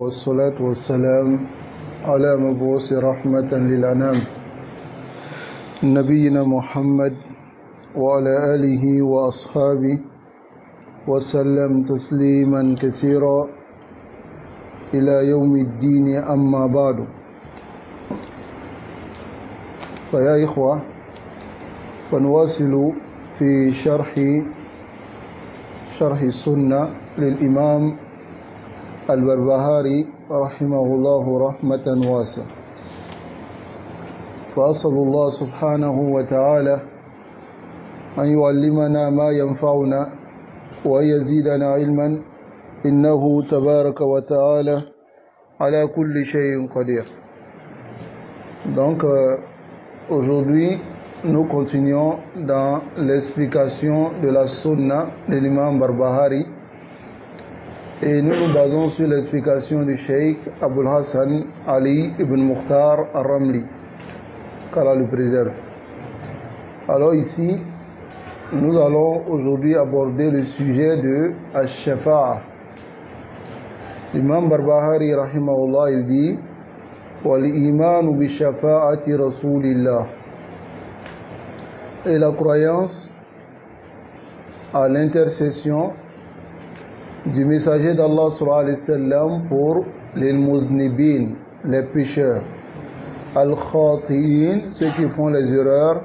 والصلاة والسلام على مبعوث رحمة للأنام نبينا محمد وعلى آله وأصحابه وسلم تسليما كثيرا إلى يوم الدين. أما بعد، فيا إخوة، فنواصل في شرح السنة للإمام البربهاري رحمه الله رحمة واسعة. فأسأل الله سبحانه وتعالى أن يعلمنا ما ينفعنا ويزيدنا علما، إنه تبارك وتعالى على كل شيء قدير. Donc aujourd'hui nous continuons dans l'explication de la sunna de l'imam Barbahari et nous nous basons sur l'explication du Cheikh Abul Hassan Ali ibn Mukhtar al-Ramli, qu'Allah le préserve. Alors ici, nous allons aujourd'hui aborder le sujet de Ash-Shafa'a. L'imam Barbahari rahimahullah, il dit Wal-imanu bi-shafa'ati rasulillah, et la croyance à l'intercession du messager d'Allah sallallahu alayhi wa sallam pour les muznibin, les pécheurs, al-khati'in, ceux qui font les erreurs,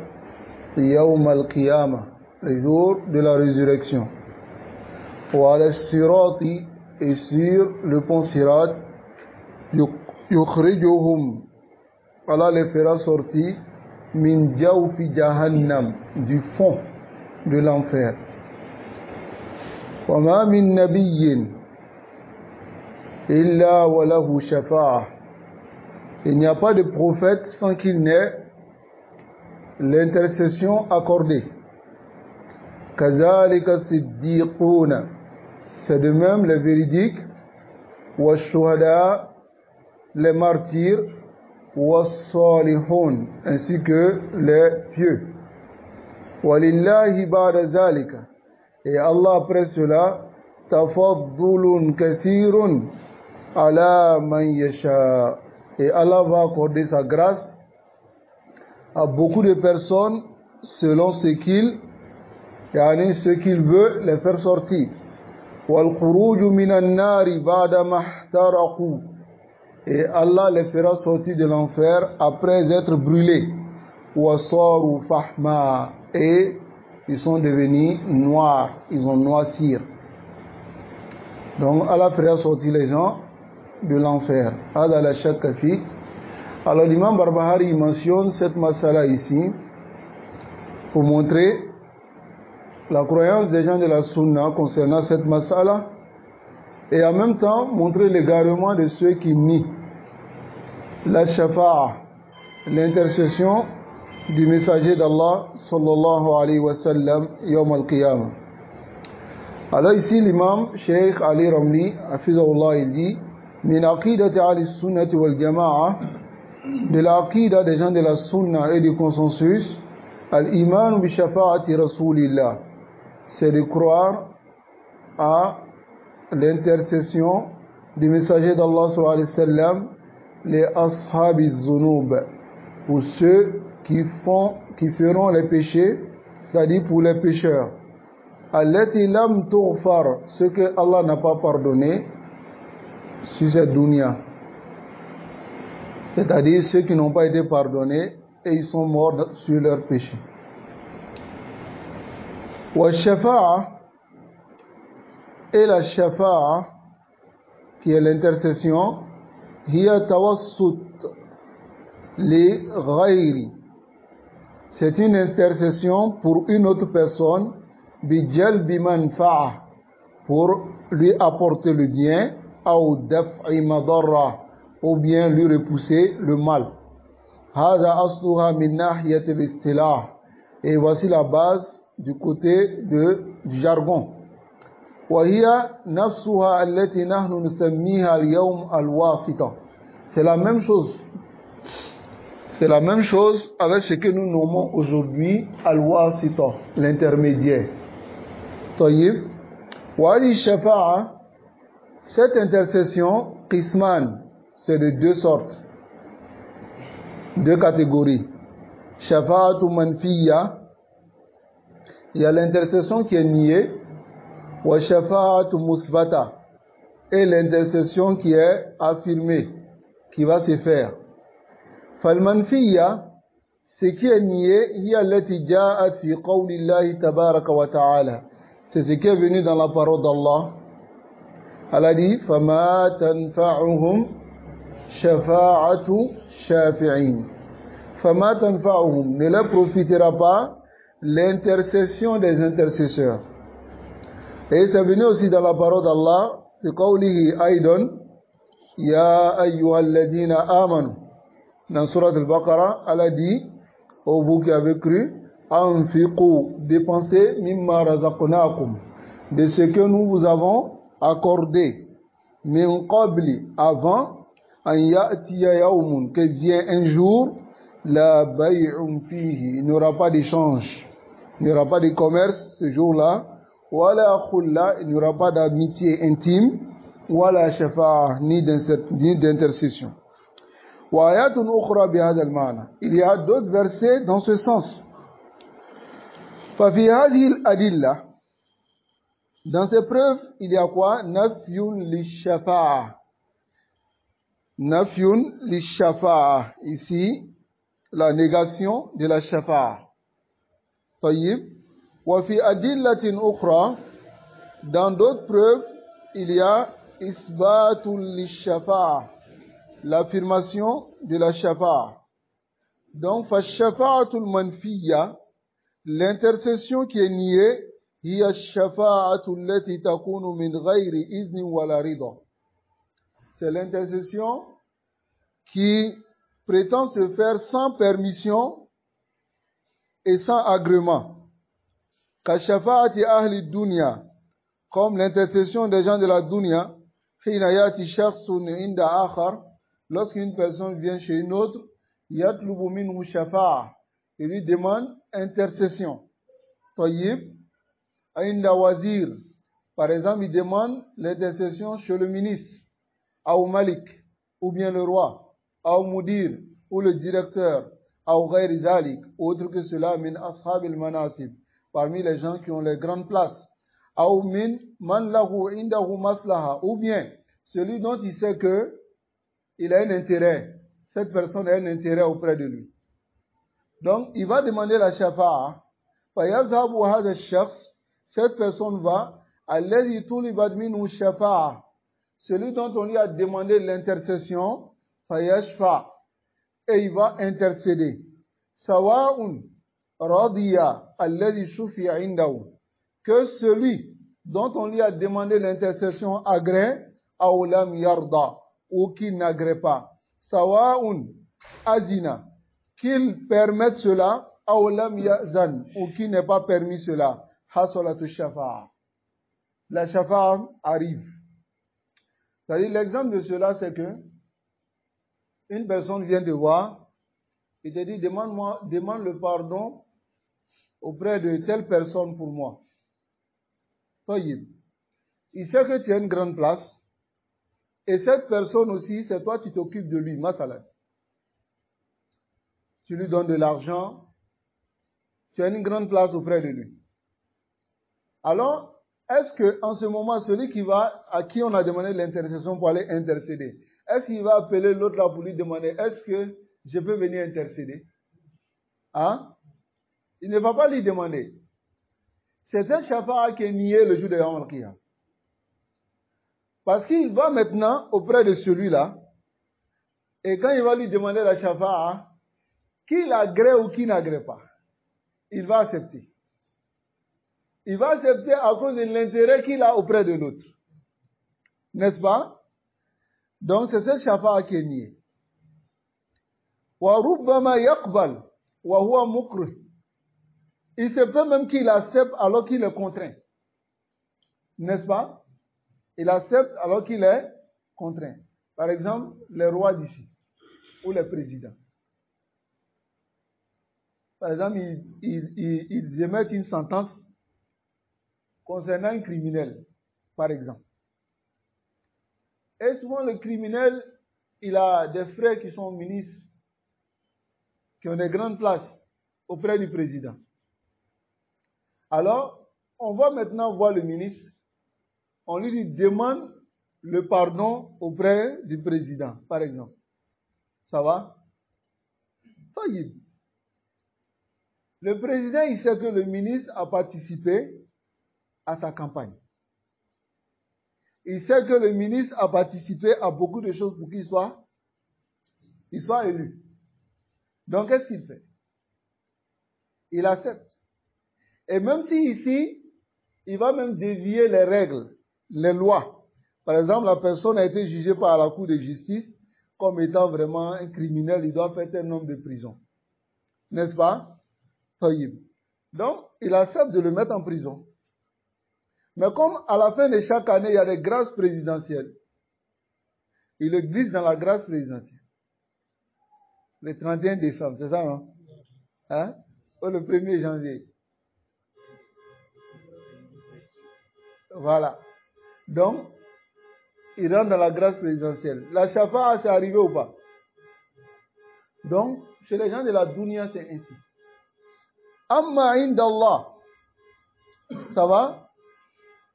yawm al-qiyamah, le jour de la résurrection, wa al-sirati, et sur le pont sirat, yukhrijuhum, Allah les fera sortir min jawfi jahannam, du fond de l'enfer. وَمَا مِن نَبِيٍّ إِلَّا وَلَهُ شَفَاعَةٌ. Il n'y a pas de prophète sans qu'il n'ait l'intercession accordée. كَذَلِكَ الصِّدِّيقُونَ, c'est de même les véridiques, وَالشُّهَدَاء, les martyrs, وَالصَّالِحُونَ, ainsi que les pieux. وَلِلَّهِ بَعْدَ ذَلِكَ, et Allah après cela, tafaddulun kathirun ala man yasha, et Allah va accorder sa grâce à beaucoup de personnes selon ce qu'il veut les faire sortir. Wal khuruju minan nari ba'da mahtaraku, et Allah les fera sortir de l'enfer après être brûlés. Wasaru fahma, et ils sont devenus noirs, ils ont noircir. Donc Allah fera sortir les gens de l'enfer. Alors l'imam Barbahari mentionne cette masala ici pour montrer la croyance des gens de la sunna concernant cette masala, et en même temps montrer l'égarement de ceux qui nient la shafa'a, l'intercession du messager d'Allah sallallahu alayhi wa sallam yawm al-qiyamah. Alors ici l'imam Cheikh Ali Ramli hafizahullah, il dit min aqidati ahli sunnati wal jama'a, de l'aqida des gens de la sunna et du consensus, al-iman bi shafa'ati rasulillah, c'est de croire à l'intercession du messager d'Allah sallallahu alayhi wa sallam, les ashabi zunub, pour ceux qui feront les péchés, c'est-à-dire pour les pécheurs. Allati lam tughfar, ce que Allah n'a pas pardonné sur cette dunya, c'est-à-dire ceux qui n'ont pas été pardonnés et ils sont morts sur leurs péchés. Wa shafa'a, et la shafa'a, qui est l'intercession, hiya tawassut li ghayri, c'est une intercession pour une autre personne, bijalbi manfa'a, pour lui apporter le bien, ou daf'i madarra, ou bien lui repousser le mal. Hada asluha min nahiyat al-istilah, et voici la base du côté du jargon. Wa hiya nafsuha allati nahnu nusammiha al-yawm al-wasita, c'est la même chose. C'est la même chose avec ce que nous nommons aujourd'hui al-wasita, l'intermédiaire. Tayyib. Wa li shafa'a, cette intercession qisman, c'est de deux sortes, deux catégories. Shafa'atu manfiya, il y a l'intercession qui est niée, wa shafa'atu musbata, et l'intercession qui est affirmée, qui va se faire. Fal manfiya, ce qui est nié, hiya allati ja'at fi qawlillahi tabaraka wa ta'ala, c'est ce qui est venu dans la parole d'Allah. Elle a dit فَمَا تَنْفَعُهُمْ شَفَاعَةُ شَافِعِينَ. فَمَا تَنْفَعُهُمْ, ne leur profitera pas l'intercession des intercesseurs. Et c'est venu aussi dans la parole d'Allah, في قوله أيضا يا أيها الذين آمنوا. Dans Surat al-Baqarah, elle a dit, ô vous qui avez cru, أنفقوا, dépensez مما رزقناكم, de ce que nous vous avons accordé, min qabli, avant, an ya'tiya yawmun, que vient un jour, la bay'un fihi, il n'y aura pas d'échange, il n'y aura pas de commerce ce jour-là, wala khulla, il n'y aura pas d'amitié intime, wala shafa'a, ni d'intercession. Wa ayatun ukhra bi hadha al-ma'na, il y a d'autres versets dans ce sens. Fa fi hadhihi al-adilla, dans ces preuves, il y a quoi? Nafyun lishafa'a. Nafyun lishafa'a. Ici, la négation de la shafa'a. Tayyib. Wa fi adillatin ukhra. Dans d'autres preuves, il y a isbatul lishafa'a. L'affirmation de la shafa'a. Donc, fa shafa'atul manfiyya. L'intercession qui est niée, هي الشفاعة التي تكون من غير إذن ولا رضا. C'est l'intercession qui prétend se faire sans permission et sans agrément. كشفاعة أهل الدنيا, comme l'intercession des gens de la dunya. حين يأتي شخص عند آخر, lorsqu'une personne vient chez une autre, يطلب منه شفاعة, il lui demande intercession. طيب. Aïnda wazir, par exemple, il demande l'intercession chez le ministre, ou malik, ou bien le roi, ou mudir, ou le directeur, ou ghayr zalik, autre que cela, min ashab al-manasib, parmi les gens qui ont les grandes places, ou min man lahu indahu maslaha, ou bien celui dont il sait que il a un intérêt, cette personne a un intérêt auprès de lui. Donc, il va demander la shafa'a, fa yazhabu hadha ash-shakhs, cette personne va, alladhi tulibat minhu shafa'a, celui dont on lui a demandé l'intercession, fayashfa, et il va intercéder. Sawa'un radiya alladhi shufi'a indahu, que celui dont on lui a demandé l'intercession agrée, aw lam yarda, ou qu'il n'agrée pas. Sawa'un azina, qu'il permette cela, aw lam yazan, ou qu'il n'ait pas permis cela. Hasolatu shafa'a. La shafa'a arrive. C'est-à-dire, l'exemple de cela, c'est que une personne vient te voir, il te dit, demande le pardon auprès de telle personne pour moi. Tayyib. Il sait que tu as une grande place, et cette personne aussi, c'est toi qui t'occupes de lui, masalan. Tu lui donnes de l'argent, tu as une grande place auprès de lui. Alors, est-ce que en ce moment, celui à qui on a demandé l'intercession pour aller intercéder, est-ce qu'il va appeler l'autre là pour lui demander, est-ce que je peux venir intercéder? Hein? Il ne va pas lui demander. C'est un shafa'a qui est nié le jour de Yawm al-Qiyam. Parce qu'il va maintenant auprès de celui-là, et quand il va lui demander la shafa'a, qu'il agrée ou qu'il n'agrée pas, il va accepter. Il va accepter à cause de l'intérêt qu'il a auprès de l'autre. N'est-ce pas? Donc c'est cette shafa'a qui est niée. Wa rubbama yaqbal wa huwa mukrih. Il se peut même qu'il accepte alors qu'il est contraint. N'est-ce pas? Il accepte alors qu'il est contraint. Par exemple, les rois d'ici, ou les présidents. Par exemple, ils émettent une sentence concernant un criminel, par exemple. Et souvent, le criminel, il a des frères qui sont ministres, qui ont des grandes places auprès du président. Alors, on va maintenant voir le ministre. On lui dit, demande le pardon auprès du président, par exemple. Ça va? Taïb. Le président, il sait que le ministre a participé à sa campagne. Il sait que le ministre a participé à beaucoup de choses pour qu'il soit élu. Donc, qu'est-ce qu'il fait? Il accepte. Et même si ici, il va même dévier les règles, les lois. Par exemple, la personne a été jugée par la Cour de justice comme étant vraiment un criminel, il doit faire un nombre de prison. N'est-ce pas? Taïb. Donc, il accepte de le mettre en prison. Mais comme à la fin de chaque année, il y a des grâces présidentielles, il le glisse dans la grâce présidentielle. Le 31 décembre, c'est ça, non? Hein? Ou le 1er janvier. Voilà. Donc, il rentre dans la grâce présidentielle. La shafa'a, c'est arrivé ou pas? Donc, chez les gens de la dunya, c'est ainsi. Amma indallah. Ça va?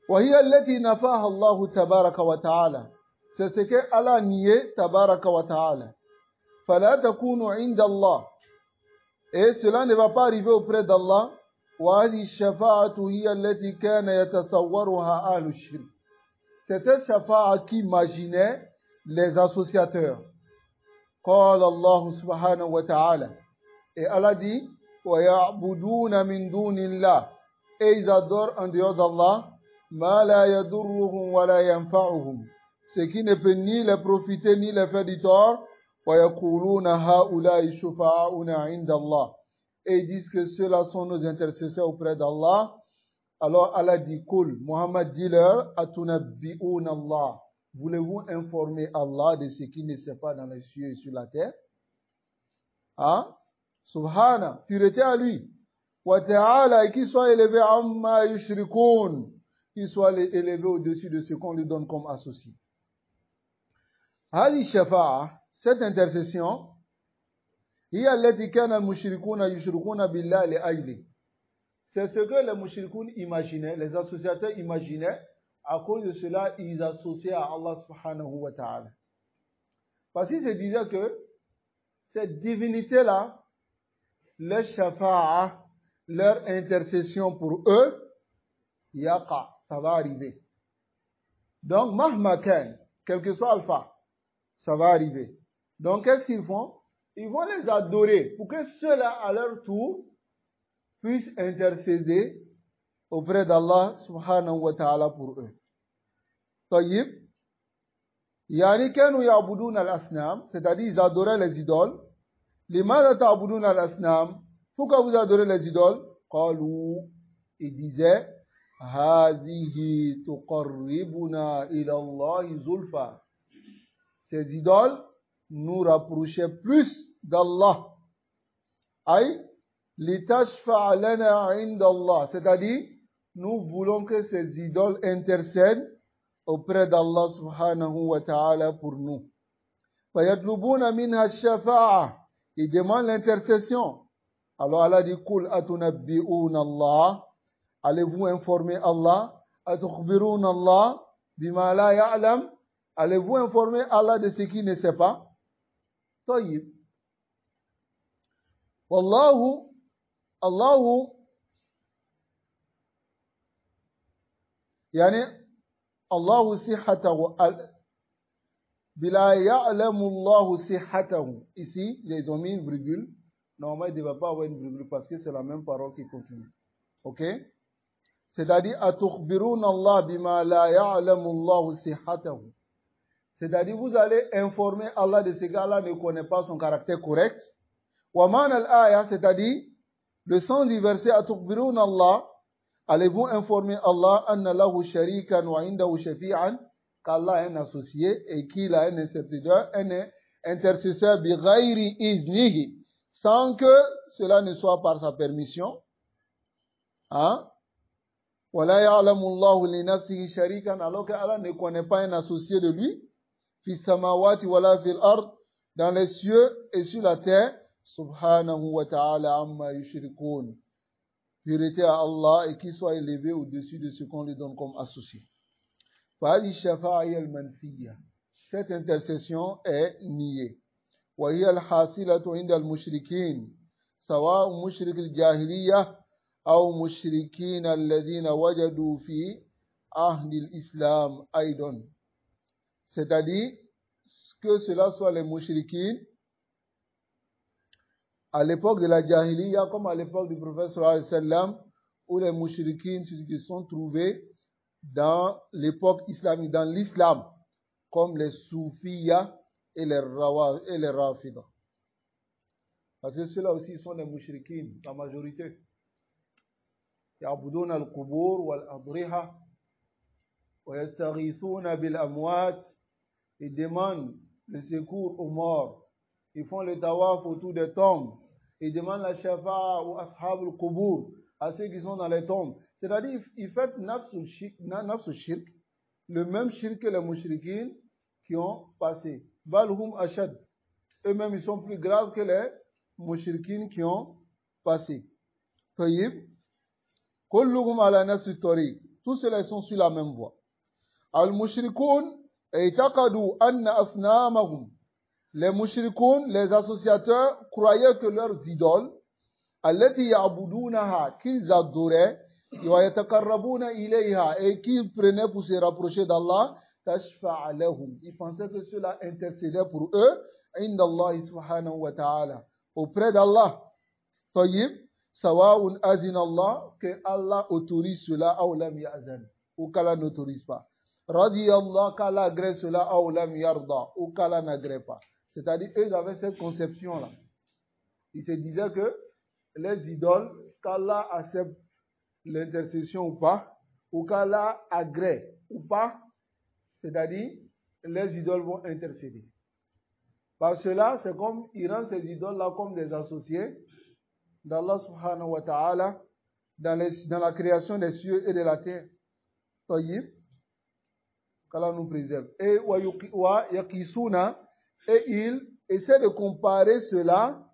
وهي التي نفاها الله تبارك وتعالى. C'est ce que Allah nié تبارك وتعالى. فلا تكون عند الله. Et cela ne va pas arriver auprès d'Allah. وهذه الشفاعة هي التي كان يتصورها أهل الشرك. C'est cette shafa'a qui imaginait les associateurs. قال الله سبحانه وتعالى. Et Allah dit ويعبدون من دون الله. Et ils adorent en dehors d'Allah. ما لا يضرهم ولا ينفعهم. Ce qui ne peut ni les profiter ni les faire du tort. ويقولون هؤلاء شفعاؤنا عند الله. Et ils disent que ceux-là sont nos intercesseurs auprès d'Allah. Alors Allah dit, Kul, Muhammad dis-leur, atunabbi'un Allah. Voulez-vous informer Allah de ce qui ne sait pas dans les cieux et sur la terre? Hein? Subhana, pureté à lui. Wa ta'ala, et qu'il soit élevé amma yushrikoun. Qu'il soit élevé au-dessus de ce qu'on lui donne comme associé. Hadi shafa'a, cette intercession, hiya allati kana al-mushrikuna yushrikuna billahi li ajli. C'est ce que les mushrikoun imaginaient, les associateurs imaginaient. À cause de cela, ils associaient à Allah subhanahu wa ta'ala. Parce qu'ils se disaient que cette divinité-là, leur shafa'a, leur intercession pour eux, yaqa, ça va arriver. Donc, mahmakan, quel que soit alpha, ça va arriver. Donc, qu'est-ce qu'ils font? Ils vont les adorer pour que ceux-là, à leur tour, puissent intercéder auprès d'Allah subhanahu wa ta'ala pour eux. Tayyib. Yani kanu ya'budun al-asnam, c'est-à-dire ils adoraient les idoles. Limada ta'budun al-asnam, pourquoi vous adorez les idoles? Qalu, ils disaient, hazihi tuqarribuna ila Allah zulfa. Ces idoles nous rapprochaient plus d'Allah. Aïe, litashfa' lana 'inda Allah, c'est-à-dire nous voulons que ces idoles intercèdent auprès d'Allah subhanahu wa ta'ala pour nous. Fayatlubuna minha shafa'a, ils demandent l'intercession. Alors Allah dit, Kul atunabbi'un Allah, allez-vous informer Allah? Atukhbirun Allah bima la ya'lam, allez-vous informer Allah de ce qu'il ne sait pas? Tayyib. Wallahu الله يعني الله صحته بلا يعلم الله صحته. Ici, ils ont mis une virgule. Normalement, il ne devait pas avoir une virgule parce que c'est la même parole qui continue. Ok? C'est-à-dire, atukhbirun Allah bima la ya'lamu Allah sihhatahu. C'est-à-dire, vous allez informer Allah de ce gars-là ne connaît pas son caractère correct. Wa man al-aya, c'est-à-dire, le sens du verset, atukhbirun Allah, allez-vous informer Allah, anna lahu sharikan wa indahu shafi'an, qu'Allah est un associé et qu'il a un intercesseur bi ghayri iznihi, sans que cela ne soit par sa permission. Hein? Wa la ya'lamu Allahu li nafsihi sharikan, alors qu'Allah ne connaît pas un associé de lui. fi samawati wala fil ard, dans les cieux et sur la terre, subhanahu wa ta'ala amma yushrikun. Purité à Allah et qu'il soit élevé au-dessus de ce qu'on lui donne comme associé. Cette intercession est niée. وهي الحاصلة عند المشركين سواء مشرك الجاهلية أو مشركين الذين وجدوا في عهد الإسلام أيضا. C'est-à-dire que cela soit les mushrikines à l'époque de la Jahiliya comme à l'époque du prophète sallallahu alayhi wa sallam, où les mushrikines se sont trouvés dans l'époque islamique, dans l'islam, comme les Soufiyas et les Rafidah. Parce que ceux-là aussi sont des mushrikines, la majorité. يعبدون القبور والأضرحة ويستغيثون بالأموات. Ils demandent le secours aux morts. Ils font le tawaf autour des tombes. Ils demandent la shafa'a aux ashab al-qubur, à ceux qui sont dans les tombes. C'est-à-dire, ils font nafsu shirk, le même shirk que les mushrikines qui ont passé. Balhum ashad. Eux-mêmes, ils sont plus graves que les mushrikines qui ont passé. Tayyib. Kulluhum ala nafsi tariq. Tous ceux-là sont sur la même voie. Al-mushrikun اعتقدوا أن أصنامهم. Les mushrikoun, les associateurs, croyaient que leurs idoles, التي يعبدونها, qu'ils adoraient, ويتقربون إليها, et qu'ils prenaient pour se rapprocher d'Allah, تشفع لهم. Ils pensaient que cela intercédait pour eux, عند الله سبحانه وتعالى, auprès d'Allah. طيب, سواء أذن الله, que Allah autorise cela, أو لم يأذن, ou qu'Allah n'autorise pas. Radiyallah, qu'Allah agrée cela, ou lam yarda, ou qu'Allah n'agrée pas. C'est-à-dire, eux, ils avaient cette conception-là. Ils se disaient que les idoles, qu'Allah accepte l'intercession ou qu'Allah agrée ou pas, c'est-à-dire, les idoles vont intercéder. Par cela, c'est comme, ils rendent ces idoles-là comme des associés d'Allah subhanahu wa ta'ala dans la création des cieux et de la terre. Tayyib. Qu'Allah nous préserve. Et il essaie de comparer cela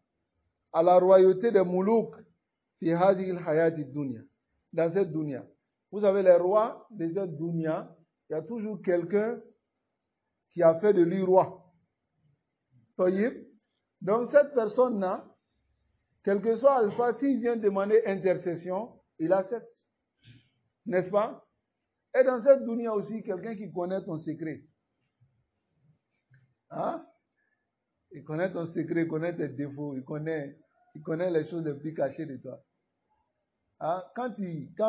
à la royauté des moulouk fi hadhihi al-hayati dunya, dans cette dunya. Vous savez, les rois de cette dunya, il y a toujours quelqu'un qui a fait de lui roi. Donc cette personne-là, quel que soit Alpha, s'il vient demander intercession, il accepte. N'est-ce pas? Et dans cette dunya aussi, quelqu'un qui connaît ton secret. Hein? Il connaît ton secret, il connaît tes défauts, il connaît les choses les plus cachées de toi. Hein? Quand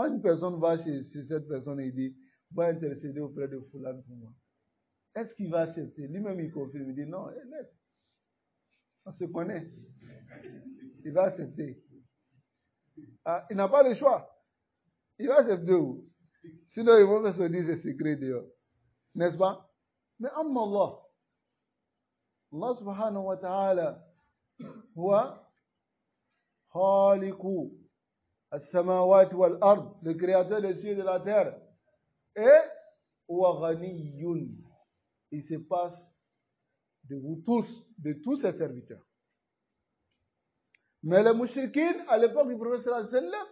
une personne va chez cette personne et dit, va intercéder auprès de Fulane pour moi, est-ce qu'il va accepter? Lui-même, il confirme, il dit, non, laisse. On se connaît. Il va accepter. Ah, il n'a pas le choix. Il va accepter où? Sinon, ils vont se dire ses secrets dehors. N'est-ce pas? Mais amma Allah subhanahu wa ta'ala, huwa khaliqu as-samawati wal ard, le créateur des cieux et de la terre. Et huwa ghaniyun, il se passe de vous tous, de tous ses serviteurs. Mais les mouchriquines, à l'époque du prophète sallallahu alayhi wa sallam,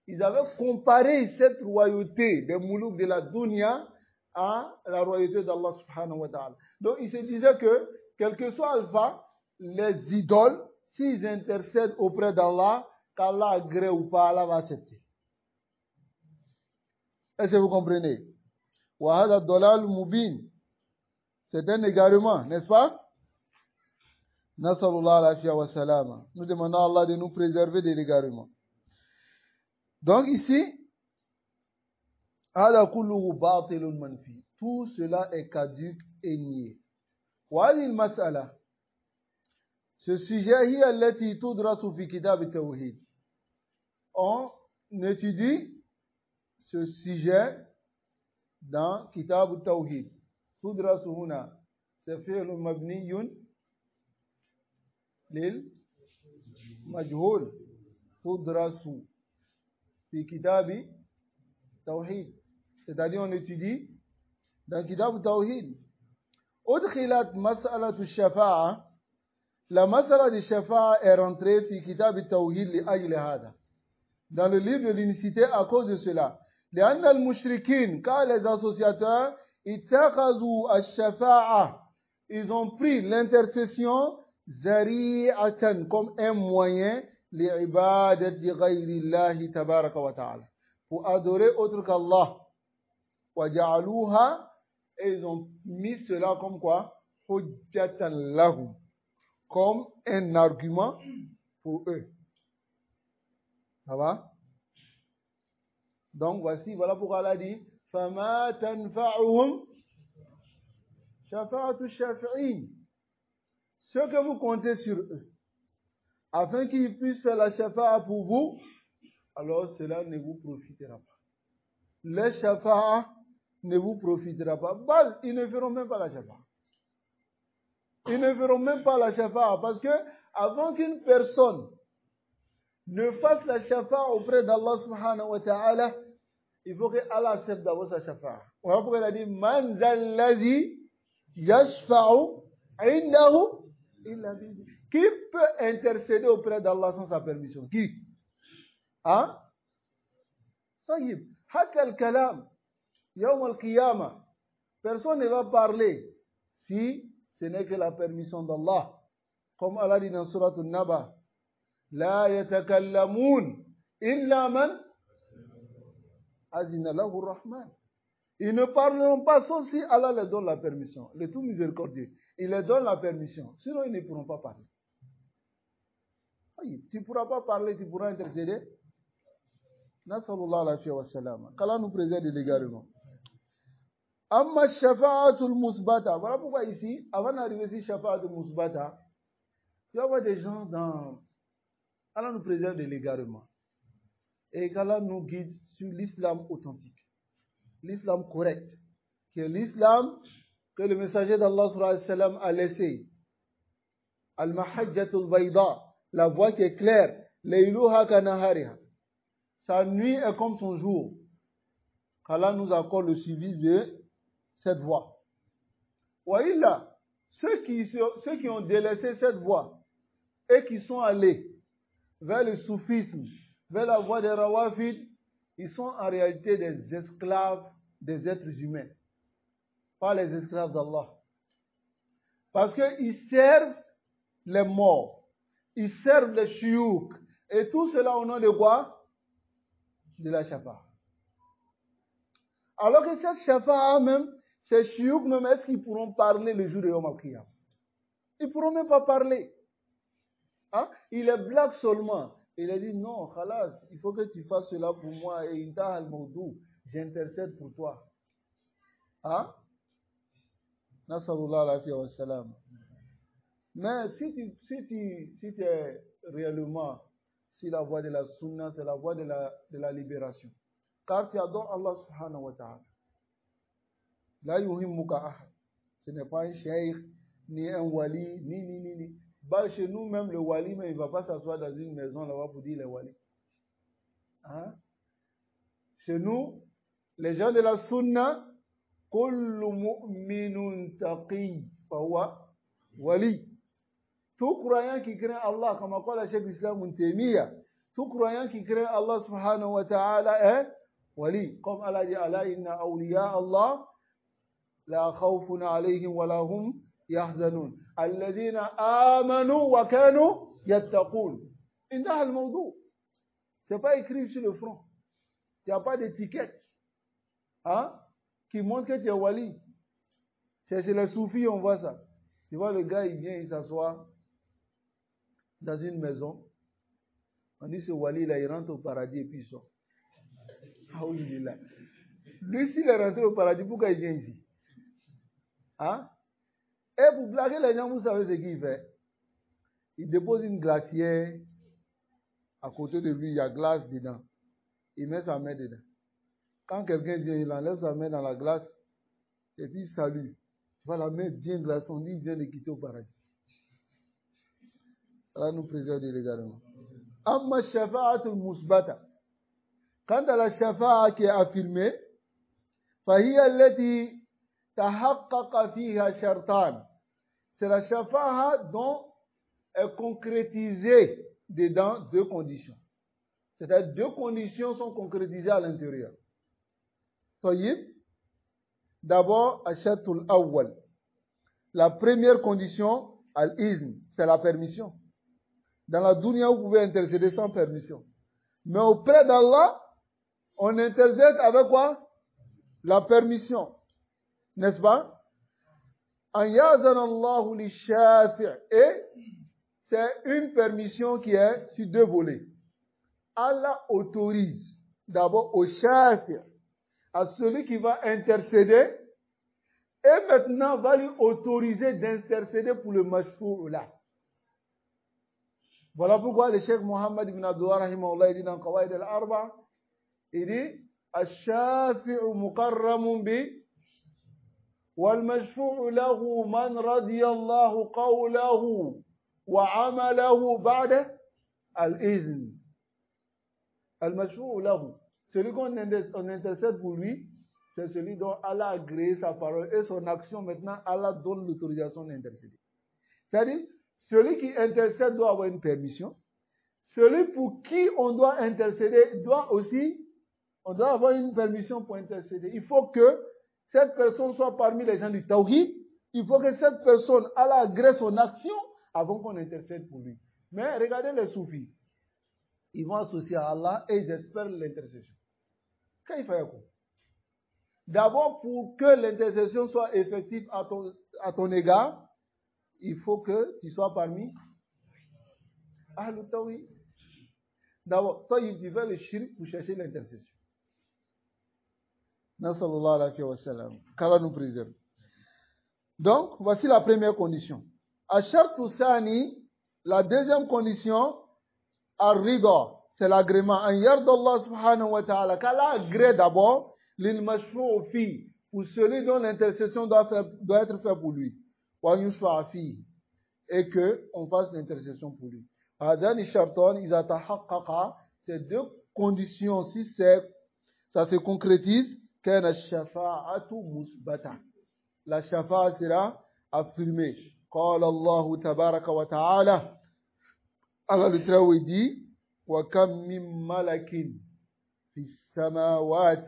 ils avaient comparé cette royauté des moulouks de la dunya à la royauté d'Allah subhanahu wa ta'ala. Donc ils se disaient que, quel que soit Alpha, les idoles, s'ils intercèdent auprès d'Allah, qu'Allah agrée ou pas, Allah va accepter. Est-ce que vous comprenez? Wahada dolal mubin. C'est un égarement, n'est-ce pas? Nasalullah al-afia wa salama. Nous demandons à Allah de nous préserver de l'égarement. Donc ici, tout cela est caduc et nié. Ce sujet, on étudie ce sujet dans Kitab al-Tawhid. Tudrasu huna, c'est fi'l mabniyun lil majhul. Tudrasu. Kitabi Tawhid. C'est-à-dire on étudie dans Kitab Tawhid. أدخلت مسألة الشفاعة la masala de shafa'a est rentrée fi kitab al-tawhid li ajli hada dans le livre de l'unicité à cause de cela لأن المشركين car les associateurs اتخذوا الشفاعة ils ont pris l'intercession zari'atan comme un moyen li'ibadati ghayri Allah tabaraka wa ta'ala pour adorer autre qu'Allah وجعلوها et ils ont mis cela comme quoi hujjatan lahum comme un argument pour eux. Ça va? Donc voici, voilà pourquoi Allah dit فَمَا تَنْفَعُهُمْ شَفَاعَةُ الشَّافِعِينَ. Ce que vous comptez sur eux, afin qu'ils puissent faire la shafa'a pour vous, alors cela ne vous profitera pas. Le shafa'a ne vous profitera pas. Bal, ils ne feront même pas la shafa'a. Ils ne feront même pas la shafa'a parce que avant qu'une personne ne fasse la shafa'a auprès d'Allah subhanahu wa ta'ala, il faut que Allah accepte d'abord sa shafa'a. Voilà pourquoi il a dit Man zallazi yashfa'u indahu illa bihi. Qui peut intercéder auprès d'Allah sans sa permission? Qui? Hein? Taïb. Hatta al-kalam yawm al-qiyamah. Personne ne va parler si ce n'est que la permission d'Allah. Comme Allah dit dans Surat An-Naba, La yatakallamoun illa man azina lahu rahman. Ils ne parleront pas sauf si Allah leur donne la permission. Le tout miséricordieux. Il leur donne la permission. Sinon, ils ne pourront pas parler. Tu ne pourras pas parler, tu pourras intercéder. Nasallallahu alayhi wa sallam. Qu'Allah nous préserve de l'égarement. Amma shafa'atul musbata. Voilà pourquoi ici, avant d'arriver ici, shafa'atul musbata, tu vas voir des gens dans... Allah nous préserve de l'égarement. Et qu'Allah nous guide sur l'islam authentique. L'islam correct. Qui est l'islam que le messager d'Allah sallallahu alayhi wa sallam a laissé. Al-mahajjatul bayda. La voie qui est claire. Layluha kanahariha. Sa nuit est comme son jour. Qu'Allah nous accorde le suivi de cette voie. Waïla, ceux qui ont délaissé cette voie et qui sont allés vers le soufisme, vers la voie des rawafid, ils sont en réalité des esclaves des êtres humains, pas les esclaves d'Allah. Parce qu'ils servent les morts, ils servent les chiouk, et tout cela au nom de quoi? De la shafa'a. Alors que cette shafa'a même, ces chiouk même, est-ce qu'ils pourront parler le jour de Yom Al-Qiyam? Ils ne pourront même pas parler. Hein? Il est blague seulement. Il a dit non, khalas, il faut que tu fasses cela pour moi et intaha al-mawdou, j'intercède pour toi. Hein? Nasallallahu alayhi wa sallam. Mais si tu es réellement sur la voie de la sunna, c'est la voie de la libération. Car tu adores Allah subhanahu wa ta'ala. La yuhimmuka ahad. Ce n'est pas un cheikh, ni un wali, ni. Bah, chez nous, même le wali, mais il ne va pas s'asseoir dans une maison là-bas pour dire les wali. Hein? Chez nous, les gens de la sunna, kullu mu'minun taqi, fahuwa wali. Tout croyant qui craint Allah, comme a dit le Cheikh l'Islam Ibn Taymiyyah, tout croyant qui craint Allah subhanahu wa ta'ala est wali. Comme Allah dit, Allah inna awliya Allah, la khawfun alayhim wa lahum yahzanun. Alladhina amanu wa kanu yattaqun. Intaha al-mawdu. C'est pas écrit sur le front. Il n'y a pas d'étiquette. Hein? Qui montre que tu es wali. C'est chez les soufis, on voit ça. Tu vois, le gars, il vient, il s'assoit dans une maison. On dit, ce wali, là, il rentre au paradis et puis il sort. Ah oui, il est là. Lui, s'il est rentré au paradis, pourquoi il vient ici? Hein? Et pour blaguer les gens, vous savez ce qu'il fait? Il dépose une glacière. À côté de lui, il y a glace dedans. Il met sa main dedans. Quand quelqu'un vient, il enlève sa main dans la glace. Et puis il salue. Tu vois la main bien glacée, on dit qu'il vient de quitter au paradis. Allah nous préserve de l'égarement. Amma shafa'atul musbata. Quant à la shafa'a qui est affirmée, fahiya allati tahaqqaqa fiha shartan. C'est la shafa'a dont est concrétisée dedans deux conditions. C'est-à-dire deux conditions sont concrétisées à l'intérieur. Tayyib. D'abord, ashatul awwal. La première condition, al-izn, c'est la permission. Dans la dunya, vous pouvez intercéder sans permission. Mais auprès d'Allah, on intercède avec quoi? La permission. N'est-ce pas? An yazan Allahu li shafi'. Et c'est une permission qui est sur deux volets. Allah autorise d'abord au shafi', à celui qui va intercéder, et maintenant va lui autoriser d'intercéder pour le mashfou' là. Voilà pourquoi le Cheikh Mohammed ibn Abdullah rahimahullah il dit dans Qawaid al-Arba, il dit Ash-shafi'u mukarramun bi wal mashfu'u lahu man radiyallahu qawlahu wa amalahu ba'da al-izn. Al-mashfu'u lahu, celui qu'on intercède pour lui, c'est celui dont Allah a agréé sa parole et son action. Maintenant, Allah donne l'autorisation d'intercéder. C'est-à-dire, celui qui intercède doit avoir une permission. Celui pour qui on doit intercéder on doit avoir une permission pour intercéder. Il faut que cette personne soit parmi les gens du Tawhid. Il faut que cette personne, Allah agrée son action avant qu'on intercède pour lui. Mais regardez les soufis. Ils vont associer à Allah et ils espèrent l'intercession. Qu'est-ce qu'il fait? D'abord, pour que l'intercession soit effective à ton égard, il faut que tu sois parmi Ahlul Tawhid. D'abord, toi, tu fais le shirk pour chercher l'intercession. Nasallallahu alayhi wa sallam. Qu'Allah nous préserve. Donc, voici la première condition. Ashartu Sani, la deuxième condition, Ar-Rida, c'est l'agrément. An yardallah subhanahu wa ta'ala, qu'Allah agrée d'abord, lil mashfu'u fi, pour celui dont l'intercession doit être faite pour lui. Et que on fasse l'intercession pour lui. Ces deux conditions, si ça se concrétise, la shafa'a sera affirmée. قال الله تبارك وتعالى, Allah le Très-Haut dit, وَكَمْ مِنْ مَلَكٍ فِي السَّمَاوَاتِ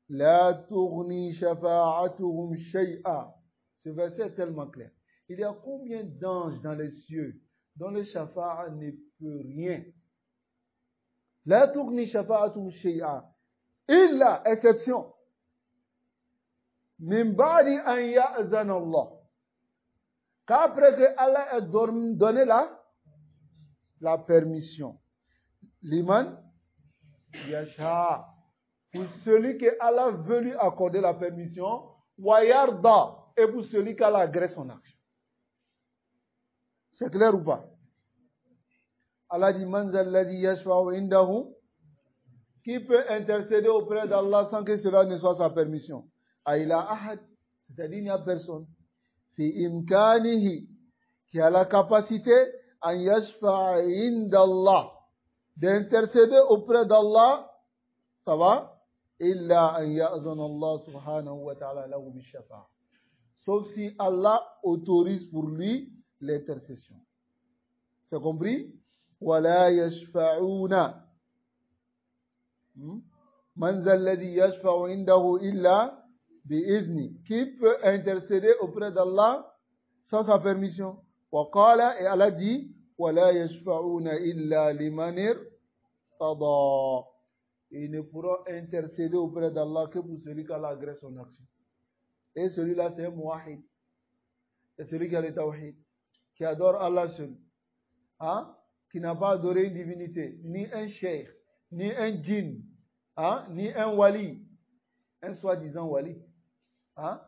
لَا تُغْنِي شَفَاعَتُهُمْ شَيْئًا. Ce verset est tellement clair. Il y a combien d'anges dans les cieux dont le shafa'a ne peut rien? La tourni shafa'atu shay'a. Illa, exception. Min ba'di an ya'zan Allah. Qu'après que Allah ait donné la permission. Liman yasha. Pour celui que Allah veut lui accorder la permission. Wa yarda. Et pour celui qui a agrée son action. C'est clair ou pas? Allah dit, Man zalladhi yashfa'u indahu. Qui peut intercéder auprès d'Allah sans que cela ne soit sa permission? Aïla ahad. C'est-à-dire, il n'y a personne. Fi imkanihi. Qui a la capacité an yashfa'a indallah. D'intercéder auprès d'Allah. Ça va? Illa an ya'zan Allah subhanahu wa ta'ala lahu bi shafa'a. Sauf si Allah autorise pour lui l'intercession. C'est compris? Wala yashfa'una. Man zalladhi yashfa'u indahu illa bi'izni. Qui peut intercéder auprès d'Allah sans sa permission? Wa qala, et Allah dit, wala yashfa'una illa limanir tada. Ils ne pourront intercéder auprès d'Allah que pour celui qui a agré son action. Et celui-là, c'est un muwahid. C'est celui qui a le tawhid, qui adore Allah seul. Hein? Qui n'a pas adoré une divinité, ni un cheikh, ni un djinn, hein? Ni un wali, un soi-disant wali. Hein?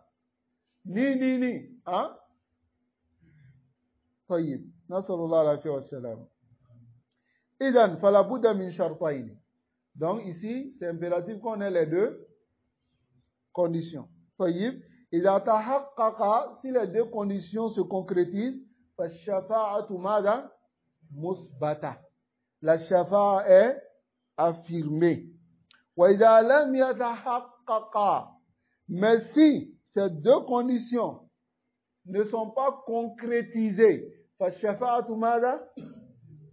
Ni. Hein? Tayyib. Nasallallahu alayhi wa sallam. Idan, fala budda min shartayn. Donc ici, c'est impératif qu'on ait les deux conditions. Tayyib. إذا تحقق, si les deux conditions se concrétisent, فالشفاعة ماذا؟ مثبتة. La shafa'a est affirmée. وإذا لم يتحقق, mais si ces deux conditions ne sont pas concrétisées, فالشفاعة ماذا؟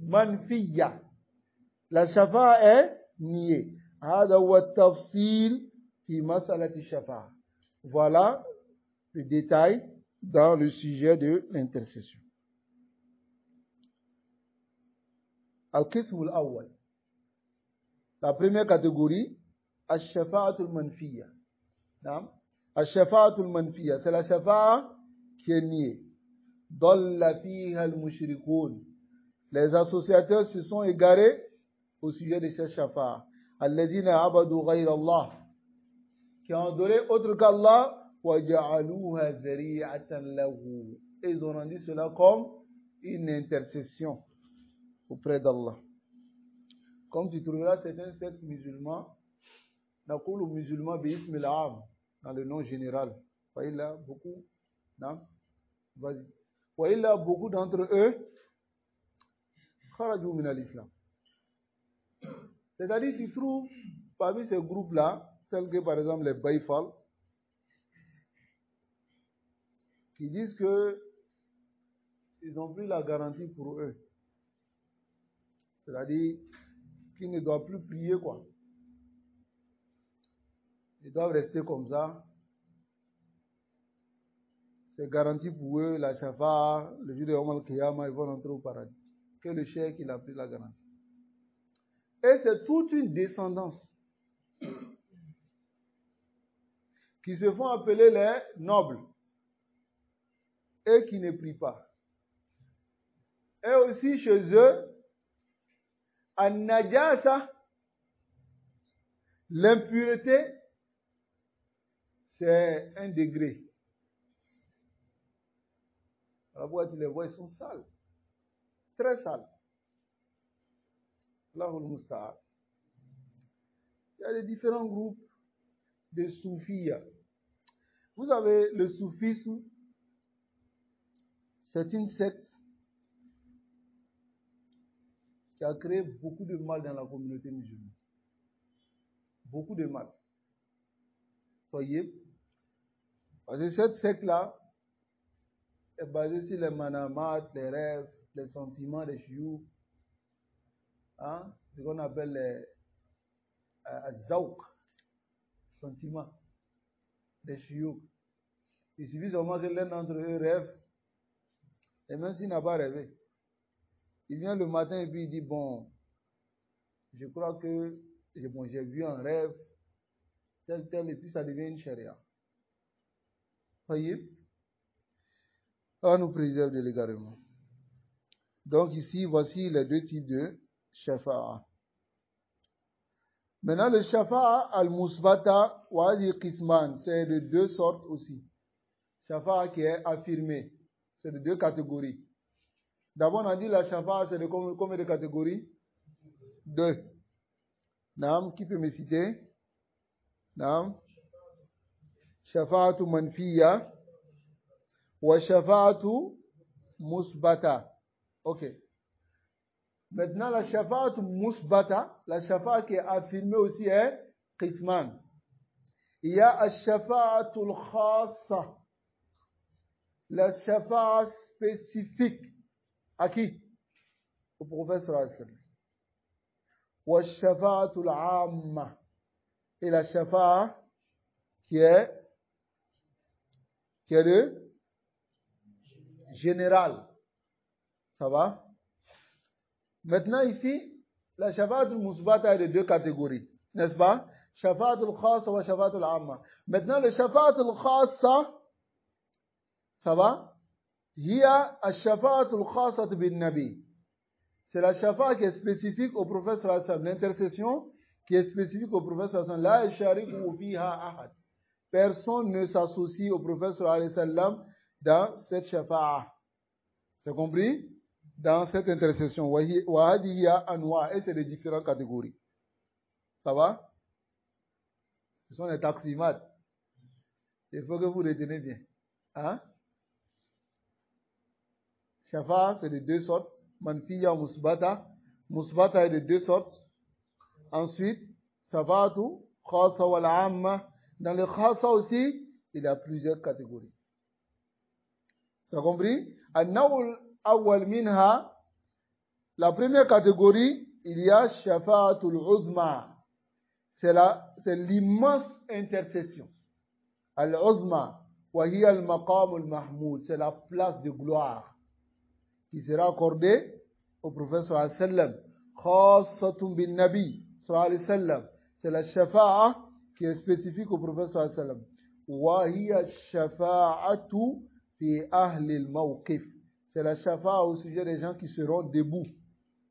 منفية. La shafa'a est niée. هذا هو التفصيل في مسألة الشفاعة. Voilà le détail dans le sujet de l'intercession. القسم الأول. La première catégorie, الشفاعة المنفية. نعم. الشفاعة المنفية, c'est la shafa'a qui est niée. ضل فيها المشركون. Les associateurs se sont égarés au sujet de cette shafa'a. الذين عبدوا غير الله. Qui ont adoré autre qu'Allah. وجعلوها ذريعة له. Et ils ont rendu cela comme une intercession auprès d'Allah. Comme tu trouveras certains sectes musulmans, نقول musulmans باسم العام, dans le nom général. وإلا beaucoup, non? Vas-y. وإلا beaucoup d'entre eux خرجوا من الإسلام. C'est-à-dire, tu trouves parmi ces groupes-là, tels que par exemple les Baïfal, qui disent que ils ont pris la garantie pour eux. C'est-à-dire qu'ils ne doivent plus prier, quoi. Ils doivent rester comme ça. C'est garanti pour eux, la shafa'a, le jour de Yawm al-Qiyamah, ils vont entrer au paradis. Que le cheikh, il a pris la garantie. Et c'est toute une descendance qui se font appeler les nobles et qui ne prient pas. Et aussi chez eux, an-najasa, l'impureté, c'est un degré. Alors, tu les vois, ils sont sales. Très sales. Allahul Musta'an. Il y a des différents groupes de soufis. Vous savez, le soufisme, c'est une secte qui a créé beaucoup de mal dans la communauté musulmane. Beaucoup de mal. Voyez? Parce que cette secte-là est basée sur les manamat, les rêves, les sentiments des chioux. Hein? Ce qu'on appelle les azawq, sentiments des chioux. Il suffit seulement que l'un d'entre eux rêve, et même s'il n'a pas rêvé, il vient le matin et puis il dit, bon, je crois que j'ai vu un rêve, tel, et puis ça devient une charia. Voyez? Allah nous préserve de l'égarement. Donc ici, voici les deux types de shafa'a. Maintenant, le shafa'a al-musbata wa al-qisman, c'est de deux sortes aussi. Shafa'a qui est affirmé, c'est de deux catégories. D'abord, on a dit la shafa'a, c'est de combien de catégories? Deux. Naam, qui peut me citer? Naam. Shafa'atu manfiya wa shafa'atu musbata. Ok. Maintenant, la shafa'atu musbata, la shafa'a qui est affirmée aussi est qisman. Il y a al-shafa'atu al-khassa, la shafa'a spécifique. À qui? Au prophète sallallahu alayhi wa sallam. Wa shafa'atu al-amma. Et la shafa'a qui est de général. Ça va? Maintenant ici, la shafa'at al-musbata est de deux catégories. N'est-ce pas? Shafa'at al-khassa wa shafa'at al-amma. Maintenant, le shafa'at al-khassa, ça va? Hiya al-shafa'at al-khassa bin nabi. C'est la shafa'a qui est spécifique au prophète sallallahu alayhi wa sallam. L'intercession qui est spécifique au prophète sallallahu alayhi wa sallam. La yashariku fiha ahad. Personne ne s'associe au prophète sallallahu alayhi wa sallam dans cette shafa'a. C'est compris? Dans cette intercession. Wa hadiya anwa. Et c'est de différentes catégories. Ça va? Ce sont les taximats. Il faut que vous retenez bien. Hein? Shafa'a, c'est de deux sortes. Manfiya musbata. Musbata est de deux sortes. Ensuite, shafa'atu khassa wal amma. Dans le khassa aussi, il y a plusieurs catégories. Tu as compris? An-naw'ul awwal minha, la première catégorie, il y a shafa'atul uzma. C'est l'immense intercession. Al-uzma, wa hiya al-maqam al-mahmoud, c'est la place de gloire qui sera accordée au prophète sallallahu alayhi wa sallam. Khassatun bin nabi sallallahu alayhi wa sallam. C'est la shafa'a qui est spécifique au prophète sallallahu alayhi wa sallam. Wa hiya shafa'atu fi ahli al-mawqif. C'est la shafa'a au sujet des gens qui seront debout.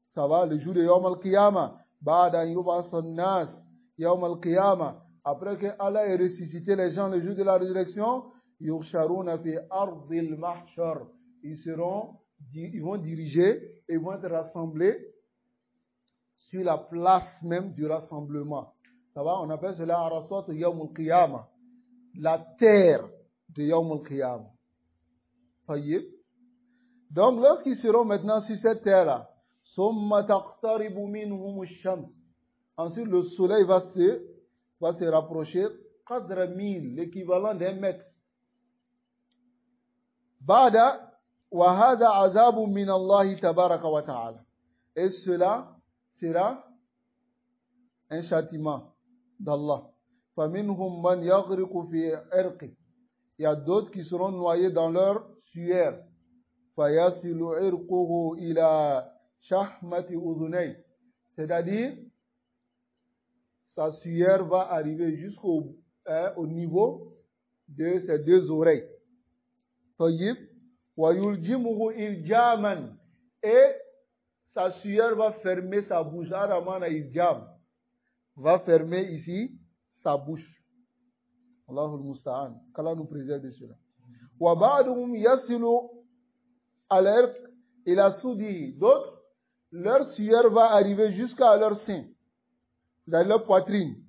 Ça va, le jour de Yawm al-Qiyamah. Ba'da yub'as an-nas Yawm al-Qiyamah. Après que Allah ait ressuscité les gens le jour de la résurrection, yursharuna fi ardil mahshar. Ils vont diriger et vont être rassemblés sur la place même du rassemblement. Ça va, on appelle cela Arasat Yawm al-Qiyamah. La terre de Yawm al-Qiyamah. Tayyib. Donc, lorsqu'ils seront maintenant sur cette terre-là, summa taqtaribu minhum ash-shams. Ensuite, le soleil va se rapprocher, qadra mil, l'équivalent d'un mètre. Ba'da, wa hada azabu min Allah tabaraka wa ta'ala. Et cela sera un châtiment d'Allah. Faminhum man yaghriqu fi irqi. Il y a d'autres qui seront noyés dans leur sueur. Fayasilu irquhu ila shahmati udhunay. C'est-à-dire, sa sueur va arriver jusqu'au au niveau de ses deux oreilles. Tayyib. Wa yuljimuhu iljaman. Et sa sueur va fermer sa bouche. Aramana iljam. Va fermer ici sa bouche. Allahul musta'an. Qu'Allah nous préserve de cela. Wa ba'duhum yasilu al-irq ila soudi. D'autres, leur sueur va arriver jusqu'à leur sein, dans leur poitrine.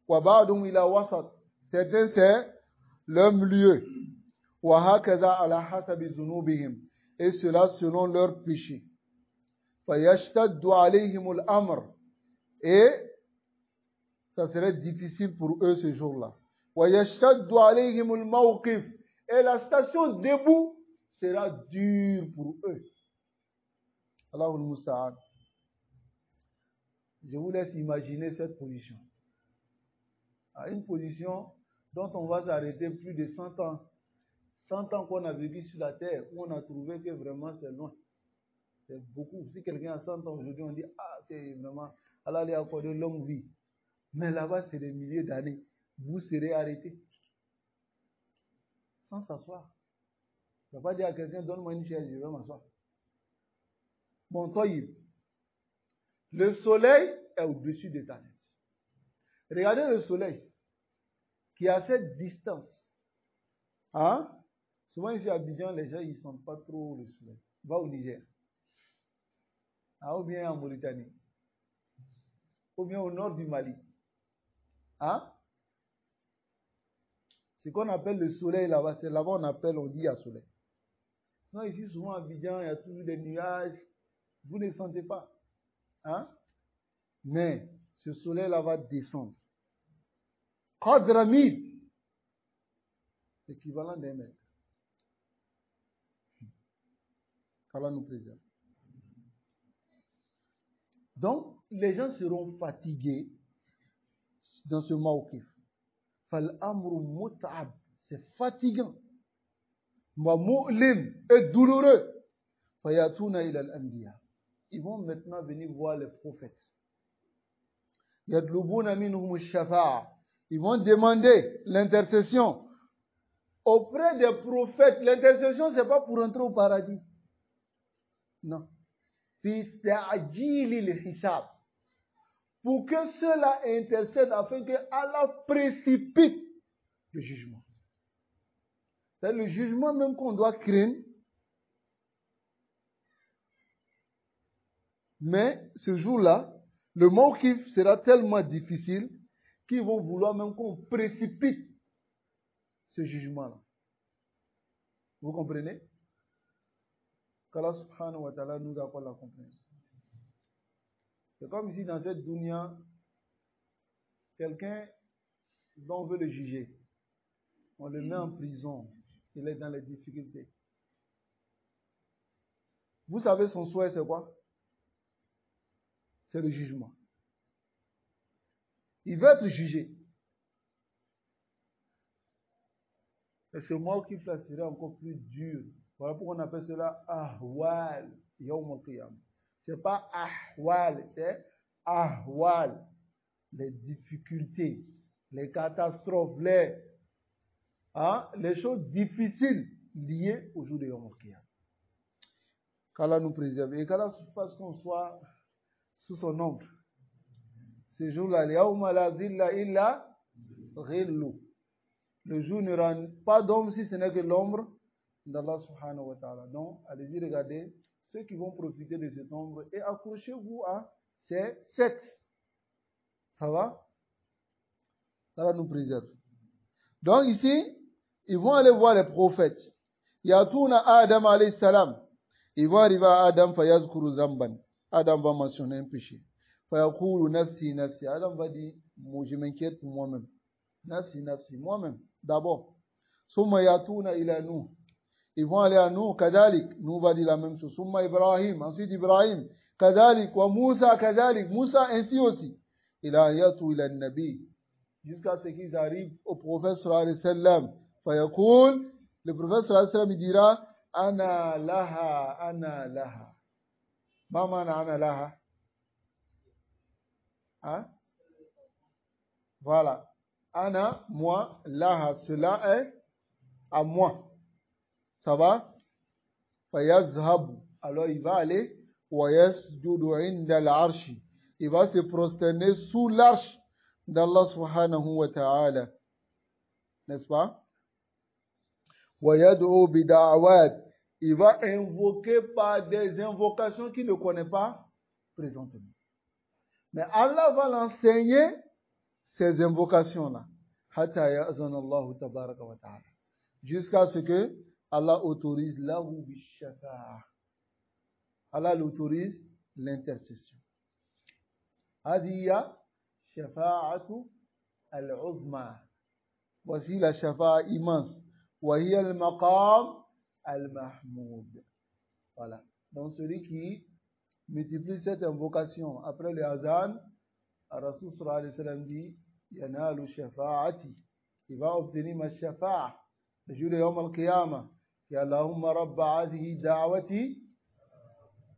Wa ba'duhum ila wasat. Certains, c'est leur milieu. Wa hakaza ala hasabi dhunubihim. Et cela selon leur péché. Fa yashtaddu alayhim al-amr. Et ça serait difficile pour eux ce jour-là. Wa yashtaddu alayhim al-mawqif. Et la station debout sera dure pour eux. Allahul musta'an. Je vous laisse imaginer cette position. À une position dont on va s'arrêter plus de 100 ans. 100 ans qu'on a vécu sur la terre, où on a trouvé que vraiment c'est loin. C'est beaucoup. Si quelqu'un a 100 ans aujourd'hui, on dit, ah, c'est vraiment, Allah lui a accordé une longue vie. Mais là-bas, c'est des milliers d'années. Vous serez arrêtés. Sans s'asseoir. Tu ne vas pas dire à quelqu'un, donne-moi une chaise, je vais m'asseoir. Bon, toi, le soleil est au-dessus de ta tête. Regardez le soleil qui est à cette distance. Hein? Souvent ici à Abidjan, les gens, ils ne sentent pas trop le soleil. Va au Niger. Ou bien en Mauritanie. Ou bien au nord du Mali. Hein? Ce qu'on appelle le soleil là-bas, c'est là-bas on dit à soleil. Non, ici, souvent à Abidjan, il y a toujours des nuages. Vous ne sentez pas. Hein? Mais ce soleil-là va descendre. Qadramid. L'équivalent d'un mètre. qu'Allah nous préserve. Donc, les gens seront fatigués dans ce mawqif. Fal amru mut'ab, c'est fatigant. Wa mu'lim, est douloureux. Fayatuna ila al-anbiya. Ils vont maintenant venir voir les prophètes. Yadlubuna minhum ash-shafa'a. Ils vont demander l'intercession auprès des prophètes. L'intercession, c'est pas pour entrer au paradis. Non. Fi ta'jilil hisab. Pour que cela intercède afin que Allah précipite le jugement. C'est le jugement même qu'on doit craindre. Mais ce jour-là, le mawqif sera tellement difficile qu'ils vont vouloir même qu'on précipite ce jugement-là. Vous comprenez? Qu'Allah subhanahu wa ta'ala nous accorde la compréhension. C'est comme si dans cette dunya, quelqu'un dont on veut le juger. On le met en prison. Il est dans les difficultés. Vous savez son souhait, c'est quoi? C'est le jugement. Il veut être jugé. Et c'est moi qui serait encore plus dur. Voilà pourquoi on appelle cela ahwal yawm al-qiyam. C'est pas ahwal, c'est ahwal. Les difficultés, les catastrophes, les choses difficiles liées au jour de Yawm al-Qiyam. Qu'Allah nous préserve et qu'Allah fasse qu'on soit sous son ombre. Ce jour-là, Yawma la dhilla illa ghillu. Le jour ne rend pas d'ombre si ce n'est que l'ombre d'Allah subhanahu wa ta'ala. Donc, allez-y regarder ceux qui vont profiter de cette ombre et accrochez-vous à ces 7. Ça va? Allah nous préserve. Donc ici, ils vont aller voir les prophètes. Yatouna Adam alayhi salam. Ils vont arriver à Adam, fayazkuru zamban. Adam va mentionner un péché. Fayakulu nafsi nafsi. Adam va dire, moi je m'inquiète pour moi-même. Nafsi nafsi, moi-même, d'abord. Summa yatouna ila Nuh. Ils vont aller à Nuh, kadalik. Nuh va dire la même chose. Summa Ibrahim, ensuite Ibrahim. Kadalik, wa Moussa, kadalik. Moussa ainsi aussi. Ila yatou ila nabi. Jusqu'à ce qu'ils arrivent au prophète sallallahu alayhi wa sallam. Fayakul, le prophète sallallahu alayhi wa sallam, il dira, ana laha, ana laha. Ma mana ana laha? Hein? Voilà. Ana, moi, laha, cela est à moi. Ça va? Fayazhab. Alors il va aller, wa yasjudu inda al-arshi. Il va se prosterner sous l'arche d'Allah subhanahu wa ta'ala. N'est-ce pas? Wa yad'u bida'awat. Il va invoquer par des invocations qu'il ne connaît pas présentement. Mais Allah va l'enseigner ces invocations-là. Hatta ya'zan Allah tabaraka wa ta'ala. Jusqu'à ce que Allah autorise lahu bishafa'a. Allah l'autorise l'intercession. Hadiya shafa'atu al-uzma. Voici la shafa'a immense. Wa hiya al-maqam al-mahmoud. Voilà. Donc celui qui multiplie cette invocation après le azan, Rasul sallallahu alayhi wa sallam dit, yanalu shafa'ati. Il va obtenir ma shafa'a. Le jour de Yawm al-Qiyamah. Ya Allahumma rabba hadhihi da'wati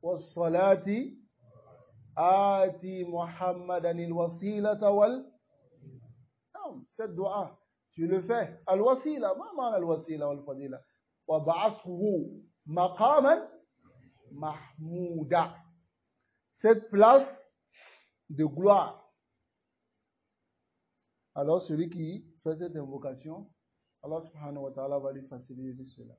was-salati آتي محمدا الوسيلة نعم cette dua tu le fais الوسيلة ما معنى الوسيلة والفضيلة وبعثه مقاما محمودا cette place de gloire. Alors celui qui fait cette invocation, Allah subhanahu wa ta'ala va lui faciliter cela.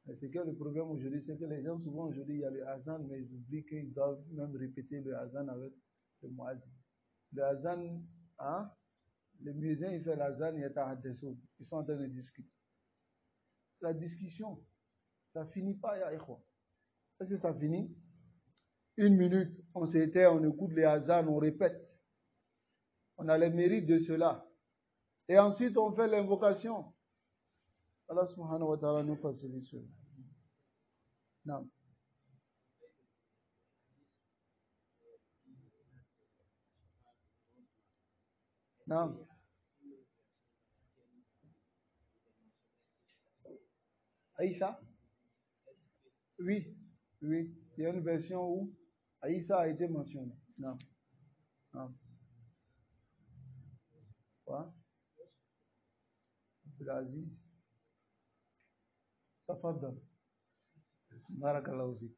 Et c'est que le problème aujourd'hui, c'est que les gens, souvent aujourd'hui, il y a le azan, mais ils oublient qu'ils doivent même répéter le azan avec le muazzin. Le azan, hein, le muezzin, il fait l'azan, il est à Hadessou. Ils sont en train de discuter. La discussion, ça finit pas, ya ikhwa. Est-ce que ça finit? 1 minute, on s'éteint, on écoute les azan, on répète. On a les mérites de cela. Et ensuite, on fait l'invocation. Allah subhanahu wa ta'ala nous facilite cela. Non. Non. Aïssa? Oui, oui. Il y a une version où Aïssa a été mentionné. Non. Non. Quoi? Abdelaziz. تفضل بارك الله فيك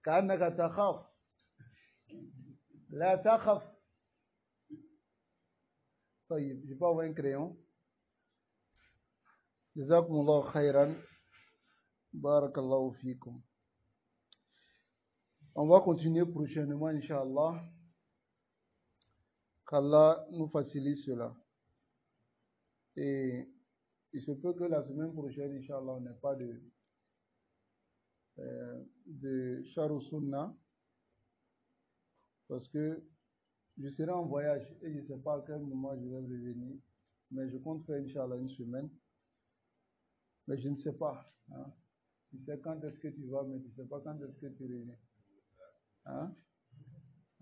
كأنك تخاف لا تخف طيب je peux avoir un crayon جزاكم الله خيرا بارك الله فيكم. On va continuer prochainement Inch'Allah, qu'Allah nous facilite cela. Et il se peut que la semaine prochaine, Inch'Allah, on n'ait pas de Shahr Sunnah, parce que je serai en voyage et je ne sais pas à quel moment je vais revenir. mais je compte faire, Inch'Allah, une semaine. Mais je ne sais pas. Hein. Tu sais quand est-ce que tu vas, mais tu ne sais pas quand est-ce que tu reviens. Hein?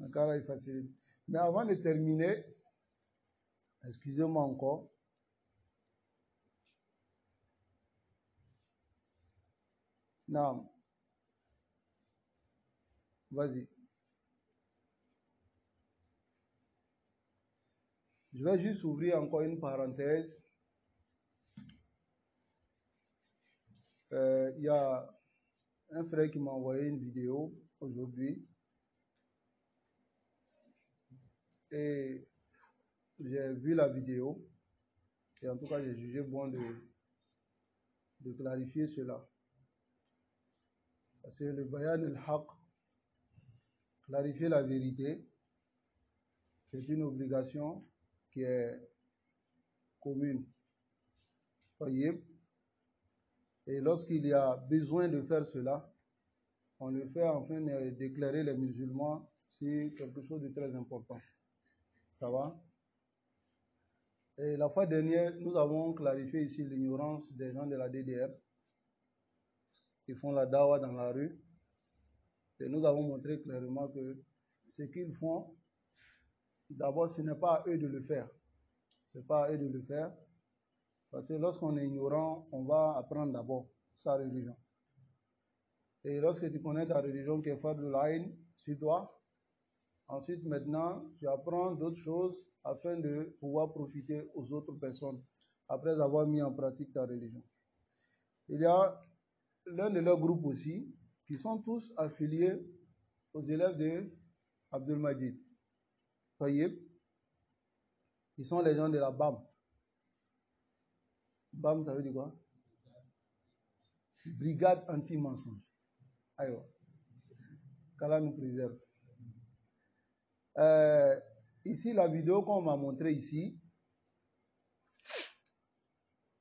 Encore là, il facilite. Mais avant de terminer, excusez-moi encore. Non. Vas-y. Je vais juste ouvrir encore une parenthèse. Il y a un frère qui m'a envoyé une vidéo aujourd'hui. Et j'ai vu la vidéo. Et en tout cas, j'ai jugé bon de clarifier cela. Parce que le bayan al-haq, clarifier la vérité, c'est une obligation qui est commune. Et lorsqu'il y a besoin de faire cela, on le fait afin d'éclairer les musulmans sur quelque chose de très important. Ça va? Et la fois dernière, nous avons clarifié ici l'ignorance des gens de la DDR qui font la dawa dans la rue. Et nous avons montré clairement que ce qu'ils font, d'abord, ce n'est pas à eux de le faire. Ce n'est pas à eux de le faire. Parce que lorsqu'on est ignorant, on va apprendre d'abord sa religion. Et lorsque tu connais ta religion qui est Fardul Ayn sur toi, ensuite maintenant, tu apprends d'autres choses afin de pouvoir profiter aux autres personnes après avoir mis en pratique ta religion. Il y a l'un de leurs groupes aussi qui sont tous affiliés aux élèves de Abdul Majid. Taïeb, ils sont les gens de la BAM. BAM, ça veut dire quoi? Brigade anti-mensonge. Aïe, qu'Allah nous préserve. Ici, la vidéo qu'on m'a montrée ici,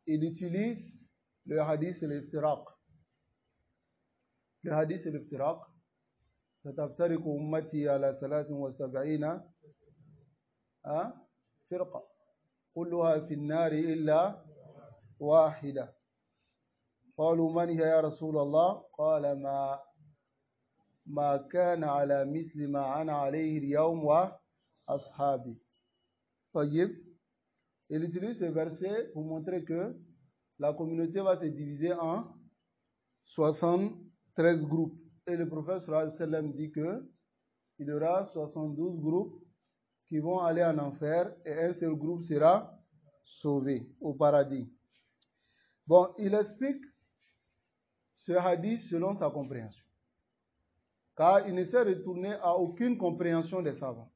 il utilise le hadith et l'iftiraq. Le hadith et l'iftiraq, ستفترق أمتي على 73 فرقة كلها في النار إلا واحدة قالوا من هي يا رسول الله قال ما كان على مثل ما أنا عليه اليوم وأصحابي. طيب, il utilise ce verset pour montrer que la communauté va se diviser en 73 groupes. Et le prophète sallallahu alayhi wa sallam dit que il y aura 72 groupes qui vont aller en enfer et un seul groupe sera sauvé au paradis. Bon, il explique ce hadith selon sa compréhension. Car il ne s'est retourné à aucune compréhension des savants.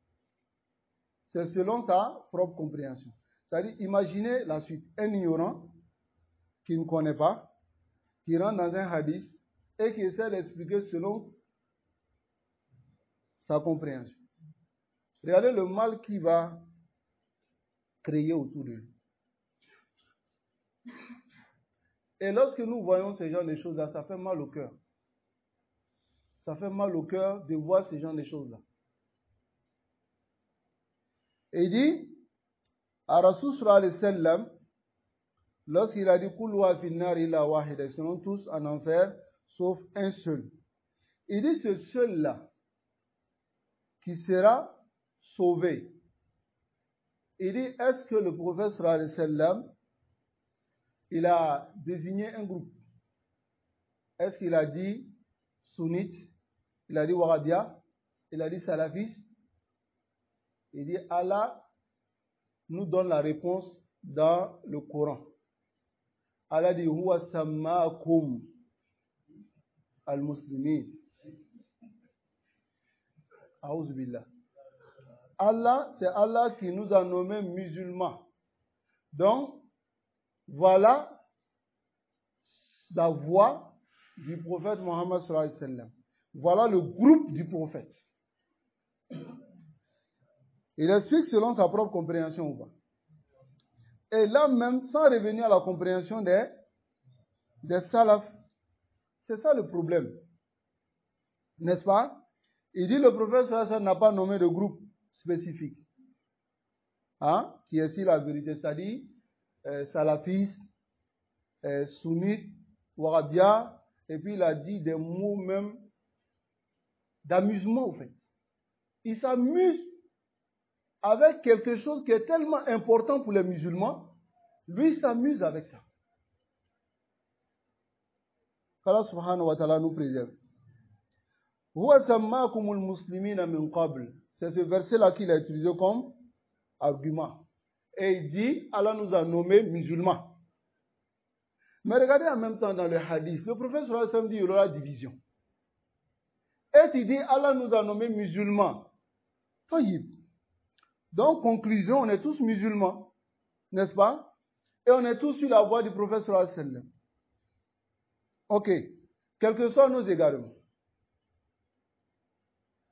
C'est selon sa propre compréhension. C'est-à-dire, imaginez la suite. Un ignorant qui ne connaît pas, qui rentre dans un hadith et qui essaie d'expliquer selon sa compréhension. Regardez le mal qu'il va créer autour de lui. Et lorsque nous voyons ce genre de choses-là, ça fait mal au cœur. Ça fait mal au cœur de voir ce genre de choses-là. Et il dit, à Rasul sallallahu alayhi wa sallam, lorsqu'il a dit Kulwa finnar illa wahida, ils seront tous en enfer, sauf un seul. Il dit ce seul-là, qui sera sauvé. Il dit, est-ce que le prophète sallallahu alayhi wa sallam, il a désigné un groupe? Est-ce qu'il a dit sunnite? Il a dit wahhabia? Il a dit salafiste? Il dit, Allah nous donne la réponse dans le Coran. Allah dit, huwa sammakum al-muslimin. A'udhu billah. Allah, c'est Allah qui nous a nommés musulmans. Donc, voilà la voix du prophète Mohammed sallallahu alayhi wa sallam. Voilà le groupe du prophète. Il explique selon sa propre compréhension ou pas. Et là même, sans revenir à la compréhension des salafs. C'est ça le problème. N'est-ce pas? Il dit le prophète sallallahu alayhi wa sallam n'a pas nommé de groupe spécifique. Hein? Qui est si la vérité. C'est-à-dire, salafistes, sunnites, wahhabia, et puis il a dit des mots même d'amusement, en fait. Il s'amuse avec quelque chose qui est tellement important pour les musulmans. Lui, il s'amuse avec ça. qu'Allah subhanahu wa ta'ala nous préserve. C'est ce verset-là qu'il a utilisé comme argument. Et il dit, Allah nous a nommés musulmans. Mais regardez en même temps dans le hadith, le prophète sallallahu alayhi wa sallam dit, il y aura division. Et il dit, Allah nous a nommés musulmans. Donc, conclusion, on est tous musulmans, n'est-ce pas? Et on est tous sur la voie du prophète sallallahu alayhi wa sallam. Ok, quels que soient nos égarements.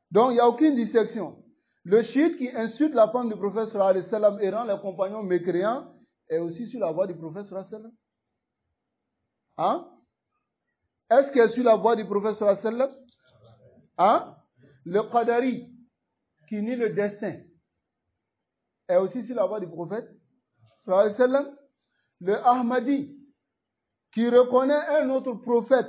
Donc, il n'y a aucune distinction. Le chiite qui insulte la femme du prophète sallallahu alayhi wa sallam et rend les compagnons mécréants est aussi sur la voie du prophète sallallahu alayhi wa sallam. Hein? Est-ce qu'elle est sur la voie du prophète sallallahu alayhi wa sallam? Hein? Le Qadari qui nie le destin est aussi sur la voie du prophète sallallahu alayhi wa sallam. Le Ahmadi qui reconnaît un autre prophète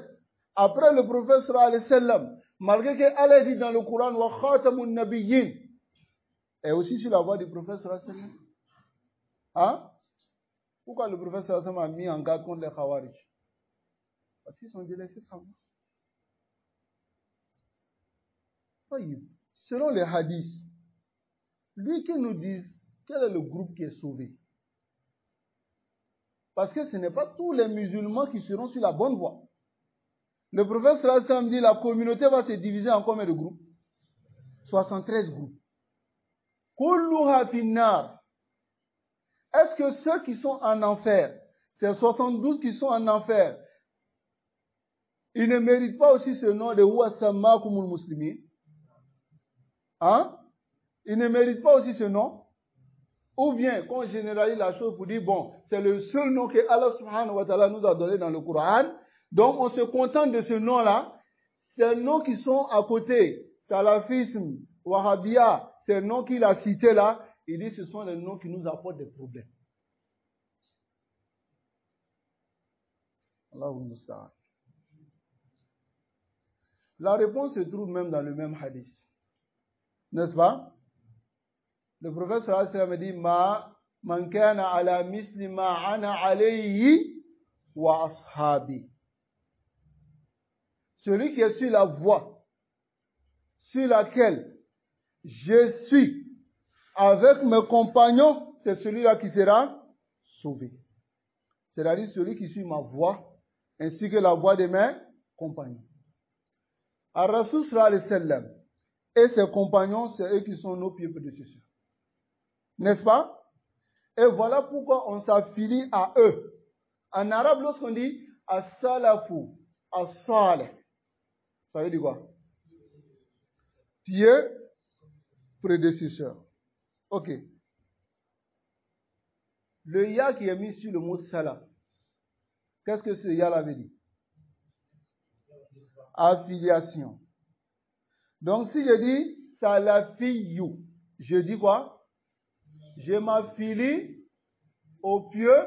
après le prophète sallallahu alayhi wa sallam, malgré que Allah dit dans le Coran wa khatamun nabiyyin, est aussi sur la voie du prophète sallallahu alayhi wa sallam. Hein? Pourquoi le prophète sallallahu alayhi wa sallam a mis en garde contre les Khawarij? Parce qu'ils sont délaissés sans voie. Selon les hadiths, lui qui nous dise quel est le groupe qui est sauvé. Parce que ce n'est pas tous les musulmans qui seront sur la bonne voie. Le prophète sallallahu alayhi wa sallam dit la communauté va se diviser en combien de groupes? 73 groupes. Kulluha finnar. Est-ce que ceux qui sont en enfer, ces 72 qui sont en enfer, ils ne méritent pas aussi ce nom de Huwa Sammakumul Muslimin? Hein? Ils ne méritent pas aussi ce nom? Ou bien, qu'on généralise la chose pour dire, bon, c'est le seul nom que Allah subhanahu wa ta'ala nous a donné dans le Coran. Donc, on se contente de ce nom-là. Ces noms qui sont à côté, salafisme, wahhabia, ces noms qu'il a cités là, il dit ce sont les noms qui nous apportent des problèmes. Allahu musta'an. La réponse se trouve même dans le même hadith. N'est-ce pas? Le prophète sallallahu alayhi wa sallam dit ma man kana ala misli ma ana alayhi wa ashabi. Celui qui est sur la voie sur laquelle je suis avec mes compagnons, c'est celui-là qui sera sauvé. C'est-à-dire celui qui suit ma voie ainsi que la voie de mes compagnons. Ar-Rasul sallallahu alayhi wa sallam et ses compagnons, c'est eux qui sont nos pieds prédécesseurs. N'est-ce pas? Et voilà pourquoi on s'affilie à eux. En arabe, lorsqu'on dit as-salafu, as-salih, ça veut dire quoi? Pieds prédécesseurs. Ok. Le ya qui est mis sur le mot salaf, qu'est-ce que ce ya veut dire? Affiliation. Donc si je dis salafiyou, je dis quoi? Je m'affilie aux pieux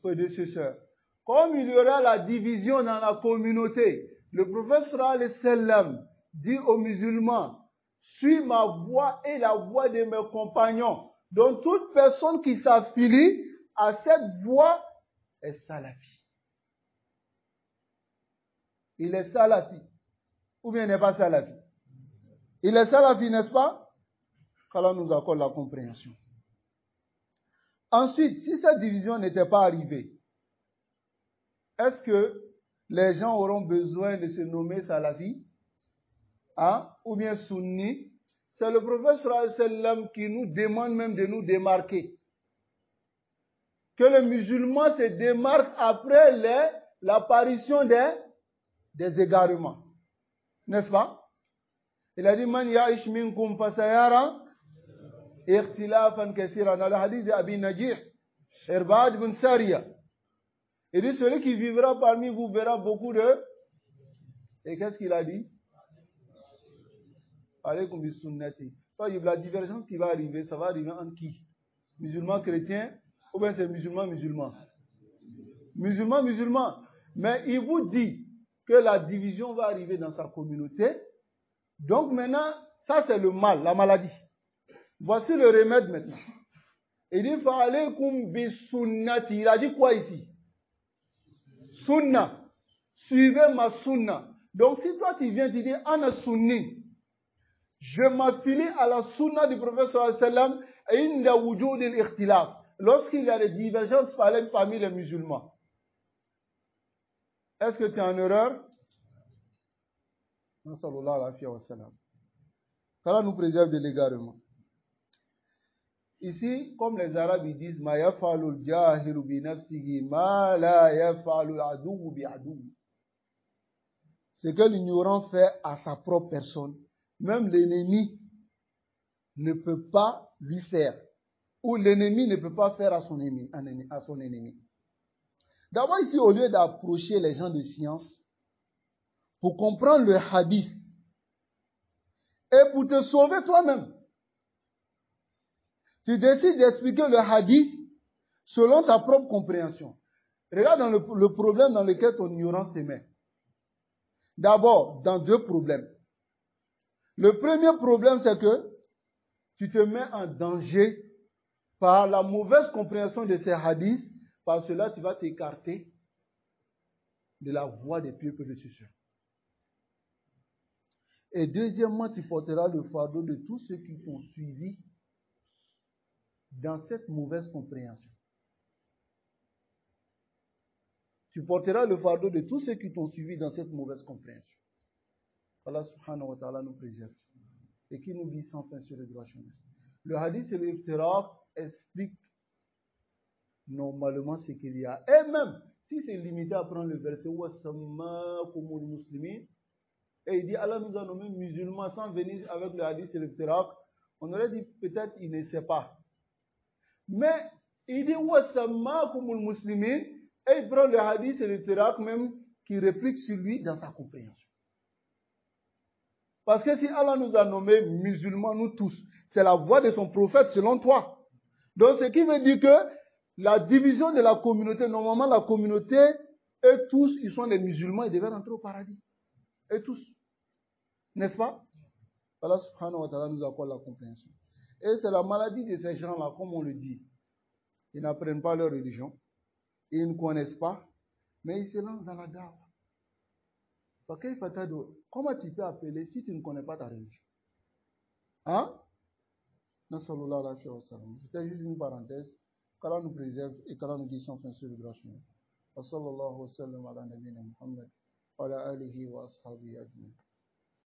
prédécesseurs. Comme il y aura la division dans la communauté, le prophète sallallahu alayhi wa sallam dit aux musulmans, suis ma voie et la voie de mes compagnons. Donc toute personne qui s'affilie à cette voie est salafi. Il est salafi. Ou bien il n'est pas salafi. Il est salafi, n'est-ce pas? qu'Allah nous accorde la compréhension. Ensuite, si cette division n'était pas arrivée, est-ce que les gens auront besoin de se nommer salafi? Hein? Ou bien sunni? C'est le prophète sallallahu alayhi wa sallam qui nous demande même de nous démarquer. Que le musulman se démarque après l'apparition des égarements. N'est-ce pas? Il a dit, Man ya'ish minkum fasayara ikhtilafan kathira. Dans le hadith d'Abi Najih, Irbad ibn Sariya. Il dit, celui qui vivra parmi vous verra beaucoup de... Et qu'est-ce qu'il a dit? Alaykum bis sunnati. La divergence qui va arriver, ça va arriver entre qui? Musulmans, chrétiens, Ou bien c'est musulman, musulman. Musulman, musulman. Mais il vous dit que la division va arriver dans sa communauté. Donc maintenant, ça c'est le mal, la maladie. Voici le remède maintenant. Il dit, fa'alaykum bi sunnati. Il a dit quoi ici? Sunna. Suivez ma sunna. Donc si toi tu viens, tu dis, ana sunni. Je m'affilie à la sunna du prophète sallallahu alayhi wa sallam, inda wujud al-ikhtilaf. Lorsqu'il y a des divergences parmi les musulmans. Est-ce que tu es en erreur? Qu'Allah nous préserve de l'égarement. Ici, comme les Arabes ils disent, ma yaf'alul jahilu bi nafsihi ma la yaf'alul aduwu bi aduwu. Ce que l'ignorant fait à sa propre personne, même l'ennemi ne peut pas lui faire. Ou l'ennemi ne peut pas faire à son ennemi. D'abord ici, au lieu d'approcher les gens de science, pour comprendre le hadith, et pour te sauver toi-même, tu décides d'expliquer le hadith selon ta propre compréhension. Regarde dans le problème dans lequel ton ignorance te met. D'abord, dans deux problèmes. Le premier problème, c'est que tu te mets en danger par la mauvaise compréhension de ces hadiths. Par cela, tu vas t'écarter de la voie des pieux prédécesseurs. Et deuxièmement, tu porteras le fardeau de tous ceux qui t'ont suivi dans cette mauvaise compréhension. Tu porteras le fardeau de tous ceux qui t'ont suivi dans cette mauvaise compréhension. Allah subhanahu wa ta'ala nous préserve et qui nous guide sans fin sur le droit chemin. Le hadith et l'iftiraq expliquent normalement ce qu'il y a. Et même si c'est limité à prendre le verset وَسَمَّاكُمُ الْمُسْلِمِينَ, et il dit Allah nous a nommés musulmans sans venir avec le hadith et l'iftiraq, on aurait dit peut-être il ne sait pas. Mais il dit وَسَمَّاكُمُ الْمُسْلِمِينَ, et il prend le hadith et l'iftiraq même qui réplique sur lui dans sa compréhension. Parce que si Allah nous a nommés musulmans, nous tous, c'est la voix de son prophète selon toi. Donc ce qui veut dire que la division de la communauté, normalement la communauté, eux tous, ils sont des musulmans, ils devaient rentrer au paradis. Eux tous. N'est-ce pas? Allah subhanahu wa ta'ala nous accorde la compréhension. Et c'est la maladie de ces gens-là, comme on le dit. Ils n'apprennent pas leur religion, ils ne connaissent pas, mais ils se lancent dans la dawa. Comment tu peux appeler si tu ne connais pas ta religion? Hein? C'était juste une parenthèse. Qu'Allah nous préserve et qu'Allah nous guide sans fin sur le droit chemin. Wa sallallahu wa sallam ala nabiyyina Muhammad wa ala alihi wa ashabihi ajma'in.